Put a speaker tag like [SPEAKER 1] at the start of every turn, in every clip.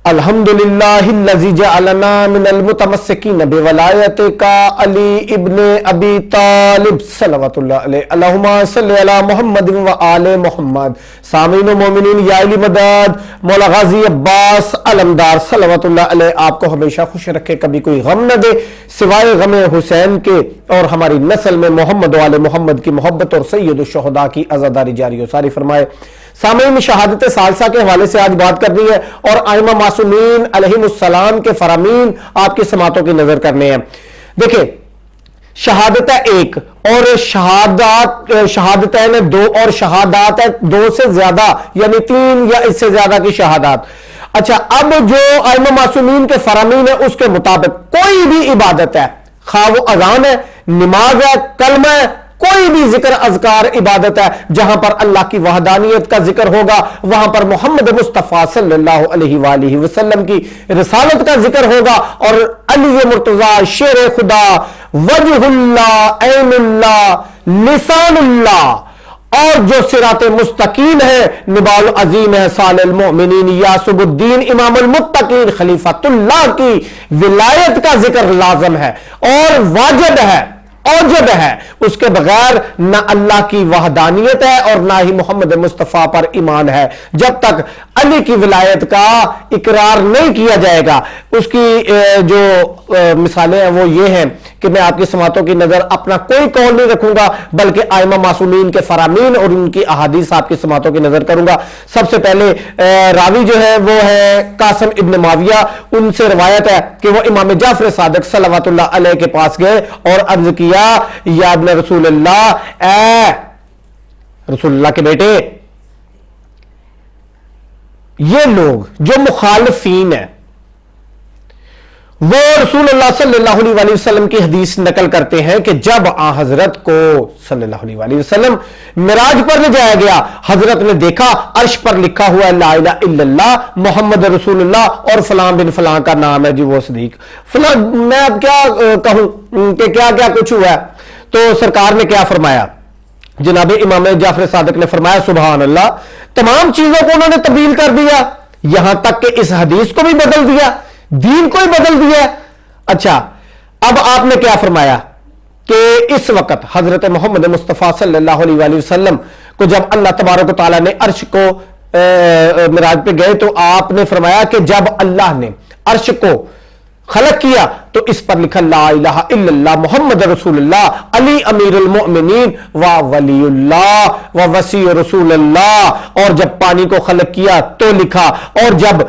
[SPEAKER 1] الحمدللہ الذی جعلنا من المتمسکین بولایت کا علی ابن ابی طالب صلوات اللہ علیہ اللہم صلی علی محمد و آل محمد. سامعین و مومنین، یا علی مدد مولا غازی عباس علمدار صلوات اللہ علیہ آپ کو ہمیشہ خوش رکھے، کبھی کوئی غم نہ دے سوائے غم حسین کے، اور ہماری نسل میں محمد و آل محمد کی محبت اور سید الشہداء کی عزاداری جاری و ساری فرمائے. سامعین، شہادت ثالثہ کے حوالے سے آج بات کرنی ہے اور ائمہ معصومین علیہم السلام کے فرامین آپ کی سماعتوں کی نظر کرنے ہیں. دیکھیں، شہادت ہے ایک اور شہادتین دو اور شہادات ہے دو سے زیادہ، یعنی تین یا اس سے زیادہ کی شہادات. اچھا، اب جو ائمہ معصومین کے فرامین ہے اس کے مطابق کوئی بھی عبادت ہے، خواہ وہ اذان ہے، نماز ہے، کلمہ ہے، کوئی بھی ذکر اذکار عبادت ہے، جہاں پر اللہ کی وحدانیت کا ذکر ہوگا وہاں پر محمد مصطفیٰ صلی اللہ علیہ وآلہ وسلم کی رسالت کا ذکر ہوگا، اور علی مرتضیٰ شیر خدا وجہ اللہ عین اللہ لسان اللہ اور جو صراط مستقیم ہے نبال عظیم ہے صالح المؤمنین یاسب الدین امام المتقین خلیفۃ اللہ کی ولایت کا ذکر لازم ہے اور واجب ہے، اوجب ہے. اس کے بغیر نہ اللہ کی وحدانیت ہے اور نہ ہی محمد مصطفیٰ پر ایمان ہے. جب تک علی کی ولایت کا اقرار نہیں کیا جائے گا. اس کی جو مثالیں ہیں وہ یہ ہیں کہ میں آپ کی سماعتوں کی نظر اپنا کوئی قول نہیں رکھوں گا بلکہ ائمہ معصومین کے فرامین اور ان کی احادیث آپ کی سماعتوں کی نظر کروں گا. سب سے پہلے راوی جو ہے وہ ہے قاسم ابن معاویہ. ان سے روایت ہے کہ وہ امام جعفر صادق صلوات اللہ علیہ کے پاس گئے اور عرض کیا، یا ابن رسول اللہ، اے رسول اللہ کے بیٹے، یہ لوگ جو مخالفین ہیں وہ رسول اللہ صلی اللہ علیہ وآلہ وسلم کی حدیث نقل کرتے ہیں کہ جب حضرت کو صلی اللہ علیہ وآلہ وسلم معراج پر لے جایا گیا، حضرت نے دیکھا عرش پر لکھا ہوا ہے لا الہ الا اللہ محمد رسول اللہ اور فلاں بن فلاں کا نام ہے جی وہ صدیق فلاں. میں اب کیا کہوں کہ کیا کیا کچھ ہوا ہے. تو سرکار نے کیا فرمایا؟ جناب امام جعفر صادق نے فرمایا سبحان اللہ، تمام چیزوں کو انہوں نے تبدیل کر دیا، یہاں تک کہ اس حدیث کو بھی بدل دیا، دین کو ہی بدل دیا. اچھا، اب آپ نے کیا فرمایا کہ اس وقت حضرت محمد مصطفیٰ صلی اللہ علیہ وآلہ وسلم کو جب اللہ تبارک و تعالیٰ نے عرش کو معراج پہ گئے تو آپ نے فرمایا کہ جب اللہ نے عرش کو خلق کیا تو اس پر لکھا لا الہ الا اللہ محمد رسول اللہ علی امیر المؤمنین و ولی اللہ و وسیع رسول اللہ. اور جب پانی کو خلق کیا تو لکھا، اور جب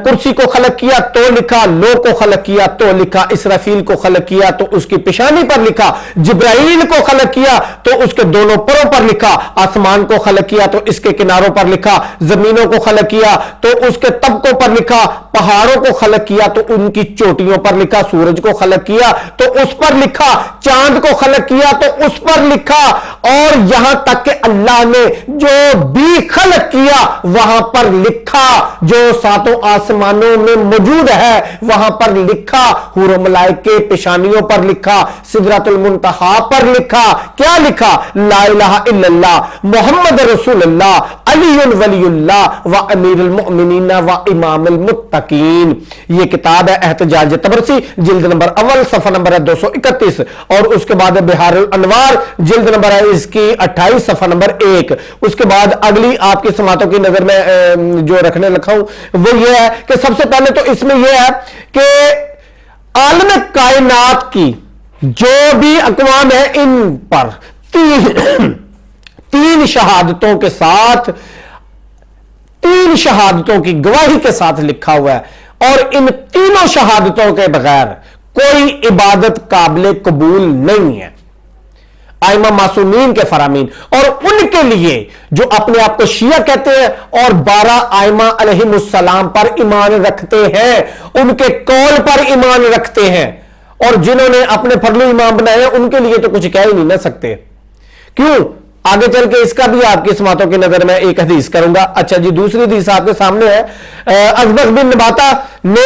[SPEAKER 1] کرسی کو خلق کیا تو لکھا، لو کو خلق کیا تو لکھا، اسرافیل کو خلق کیا تو اس کی پیشانی پر لکھا، جبرائیل کو خلق کیا تو اس کے دونوں پروں پر لکھا، آسمان کو خلق کیا تو اس کے کناروں پر لکھا، زمینوں کو خلق کیا تو اس کے طبقوں پر لکھا، پہاڑوں کو خلق کیا تو ان کی چوٹیوں پر لکھا، سورج کو خلق کیا تو اس پر لکھا، چاند کو خلق کیا تو اس پر لکھا، اور یہاں تک کہ اللہ نے جو بھی خلق کیا وہاں پر لکھا، جو ساتوں آسمانوں میں موجود ہے وہاں پر لکھا، حور و ملائکے پیشانیوں پر لکھا، سدرۃ المنتہا پر لکھا. کیا لکھا؟ لا الہ الا اللہ محمد رسول اللہ علی ولی اللہ و امیر المؤمنین و امام المتقین. یہ کتاب ہے احتجاج تبرسی، جلد نمبر اول صفحہ نمبر ہے 231، اور اس کے بعد بہار الانوار جلد نمبر ہے اس کی 28 صفحہ نمبر 1. اس کے بعد اگلی آپ کی سماعتوں کی نظر میں جو رکھنے لکھا ہوں وہ یہ ہے کہ سب سے پہلے تو اس میں یہ ہے کہ عالم کائنات کی جو بھی اقوام ہے ان پر تین شہادتوں کے ساتھ، تین شہادتوں کی گواہی کے ساتھ لکھا ہوا ہے، اور ان تینوں شہادتوں کے بغیر کوئی عبادت قابل قبول نہیں ہے. ائمہ معصومین کے فرامین، اور ان کے لیے جو اپنے آپ کو شیعہ کہتے ہیں اور 12 ائمہ علیہم السلام پر ایمان رکھتے ہیں، ان کے قول پر ایمان رکھتے ہیں، اور جنہوں نے اپنے فرلو امام بنائے ہیں ان کے لیے تو کچھ کہہ ہی نہیں نہ سکتے. کیوں؟ آگے چل کے اس کا بھی آپ کی سماعتوں کی نظر میں ایک حدیث کروں گا. اچھا جی، دوسری حدیث آپ کے سامنے ہے. ازبغ بن نباتہ نے